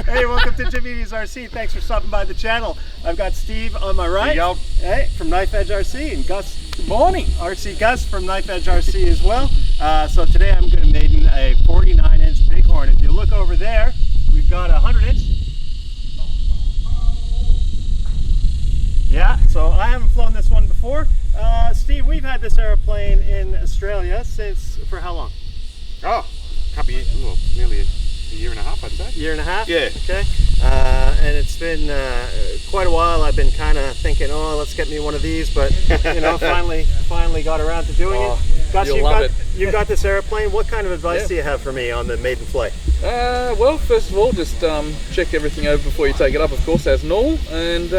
Hey, welcome to Jimmy's RC. Thanks for stopping by the channel. I've got Steve on my right. Hey, from Knife Edge RC, and Gus. Good morning. RC Gus from Knife Edge RC as well. So today I'm going to maiden a 49-inch Bighorn. If you look over there, we've got a 100-inch. Yeah, so I haven't flown this one before. Steve, we've had this airplane in Australia for how long? Oh, a couple of years, well, nearly a year and a half, I'd say. Year and a half? Yeah. Okay. And it's been quite a while. I've been kind of thinking, oh, let's get me one of these, but you know, finally got around to doing it. Gus, you've got this airplane. What kind of advice do you have for me on the maiden flight? Well, first of all, just check everything over before you take it up, of course, as normal, and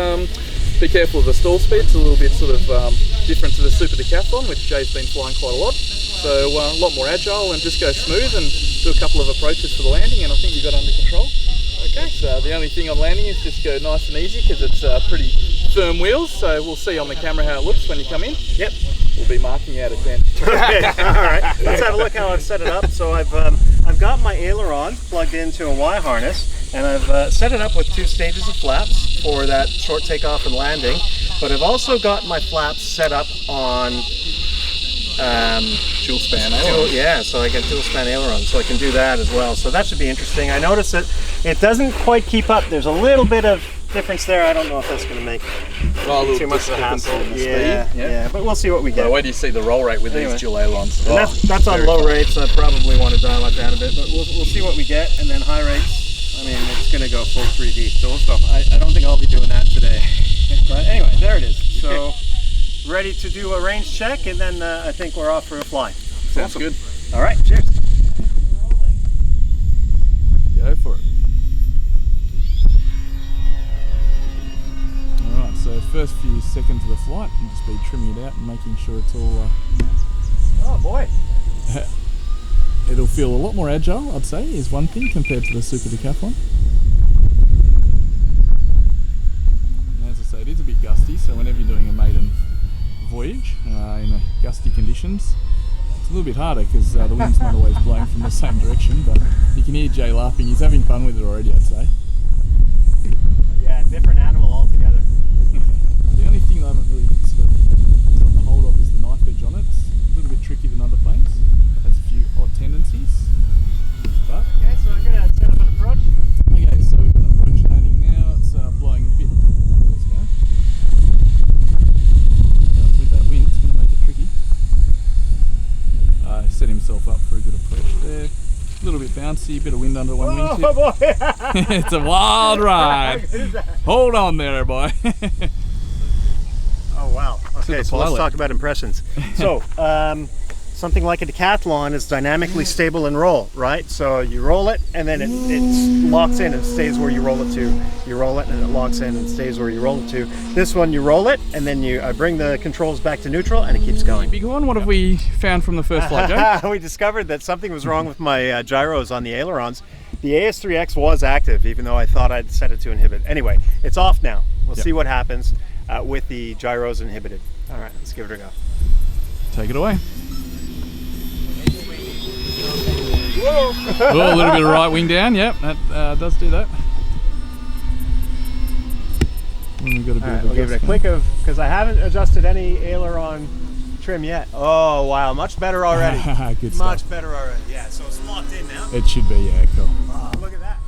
be careful of the stall speed. It's a little bit sort of different to the Super Decathlon, which Jay's been flying quite a lot. So a lot more agile, and just go smooth and do a couple of approaches for the landing, and I think you've got under control. Okay. So the only thing on landing is just go nice and easy, because it's pretty firm wheels. So we'll see on the camera how it looks when you come in. Yep. We'll be marking you out of 10. Okay. All right. Let's have a look how I've set it up. So I've got my aileron plugged into a Y harness, and I've set it up with 2 stages of flaps for that short takeoff and landing. But I've also got my flaps set up on dual span aileron. Yeah, so I get dual span aileron, so I can do that as well. So that should be interesting. I noticed that it doesn't quite keep up. There's a little bit of difference there. I don't know if that's going to make too much of a hassle. Yeah, but we'll see what we get. Well, where do you see the roll rate with these dual ailerons? And that's on low rates. I probably want to dial it down a bit, but we'll see what we get. And then high rates, I mean, it's going to go full 3D. So I don't think I'll be doing that today. But anyway, there it is. So ready to do a range check, and then I think we're off for a fly. Sounds good. All right, cheers. Go for it. Alright, so first few seconds of the flight, we'll just be trimming it out and making sure it's all... Oh boy! It'll feel a lot more agile, I'd say, is one thing compared to the Super Decathlon. And as I say, it is a bit gusty, so whenever you're doing a maiden voyage in gusty conditions, it's a little bit harder because the wind's not always blowing from the same direction, but you can hear Jay laughing. He's having fun with it already, I'd say. Yeah, different animal altogether. The only thing that I haven't really sort of gotten a hold of is the knife edge on it. It's a little bit tricky than other planes. It has a few odd tendencies. But okay, so I'm going to set up an approach. Okay, so we've got an approach landing now. It's blowing a bit. Let's go. With that wind, it's going to make it tricky. Set himself up for a good approach there. A little bit bouncy, bit of wind under one wingtip. Oh boy! It's a wild ride. Hold on there, boy. Oh wow. Okay, so let's talk about impressions. So, something like a Decathlon is dynamically stable and roll, right? So you roll it, and then it locks in and stays where you roll it to. You roll it, and it locks in and stays where you roll it to. This one, you roll it, and then I bring the controls back to neutral, and it keeps going. Bighorn, what have we found from the first flight, Joe? We discovered that something was wrong with my gyros on the ailerons. The AS3X was active, even though I thought I'd set it to inhibit. Anyway, it's off now. We'll see what happens with the gyros inhibited. All right, let's give it a go. Take it away. Whoa. Oh, a little bit of right wing down. Yep, that does do that. And we've got a bit of a we'll give it a quick because I haven't adjusted any aileron trim yet. Oh wow, much better already. Good stuff. Much better already. Yeah, so it's locked in now. It should be, yeah, cool. Oh, look at that.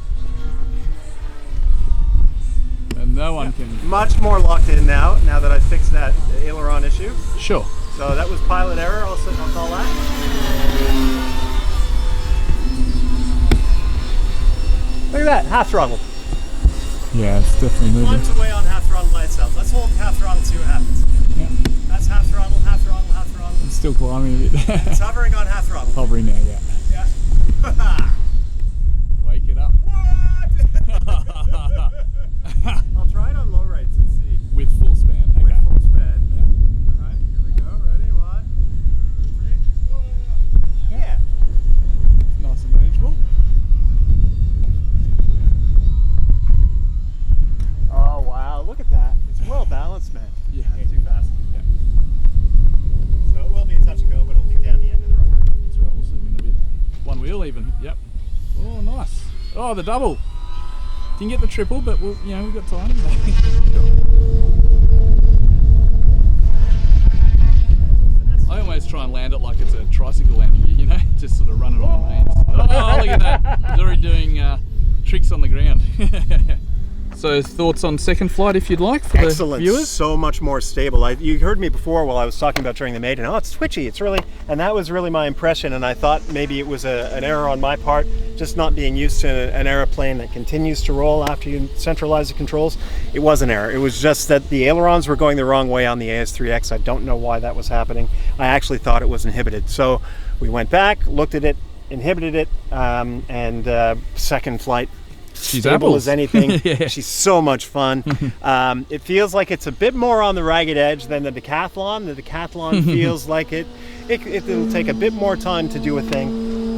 And no one can... Much more locked in now that I've fixed that aileron issue. Sure. So that was pilot error, I'll call that. Look at that, half throttle. Yeah, it's definitely moving. Climbs away on half throttle by itself. Let's hold half throttle and see what happens. Yeah. That's half throttle, half throttle, half throttle. It's still climbing a bit. It's hovering on half throttle. Hovering now, yeah. Yeah. Wake it up. What? I'll try it on low rates and see. With full span. Okay. With full span. Yeah. Alright, here we go. Ready? 1, 2, 3. Yeah. Nice and manageable. Oh wow, look at that. It's well balanced, man. Yeah. Too fast. Yeah. So it will be a touch and go, but it'll be down the end of the runway. That's right, we'll zoom in a bit. One wheel, even. Yep. Oh, nice. Oh, the double. Didn't get the triple, but we'll, you know, we've got time. I always try and land it like it's a tricycle landing gear, you know, just sort of run it on the reins. Oh, look at that! He's already doing tricks on the ground. So, thoughts on second flight, if you'd like, for Excellent. the viewers? So much more stable. You heard me before while I was talking about during the maiden. Oh, it's twitchy. It's really, and that was really my impression. And I thought maybe it was an error on my part, just not being used to an aeroplane that continues to roll after you centralize the controls. It was an error. It was just that the ailerons were going the wrong way on the AS3X. I don't know why that was happening. I actually thought it was inhibited. So we went back, looked at it, inhibited it, and second flight. She's stable apples. as anything. Yeah. She's so much fun. It feels like it's a bit more on the ragged edge than the Decathlon. The Decathlon feels like it'll take a bit more time to do a thing,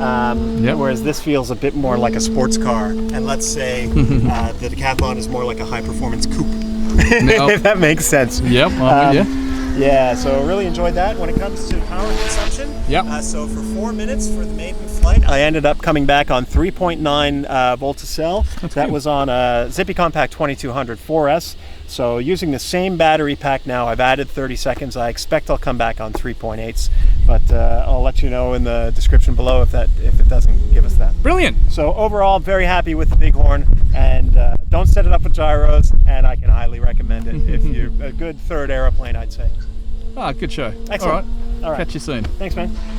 whereas this feels a bit more like a sports car. And let's say the Decathlon is more like a high-performance coupe, if that makes sense. Yep, Yeah, so really enjoyed that. When it comes to power consumption, so for 4 minutes for the maiden flight, I ended up coming back on 3.9 volts a cell. That was on a Zippy Compact 2200 4S. So using the same battery pack now, I've added 30 seconds. I expect I'll come back on 3.8s, but I'll let you know in the description below if it doesn't give us that. Brilliant. So overall, very happy with the Bighorn, and don't set it up with gyros, and I can highly recommend it if you're a good third aeroplane, I'd say. Ah, good show. Excellent. All right. Catch you soon. Thanks, man.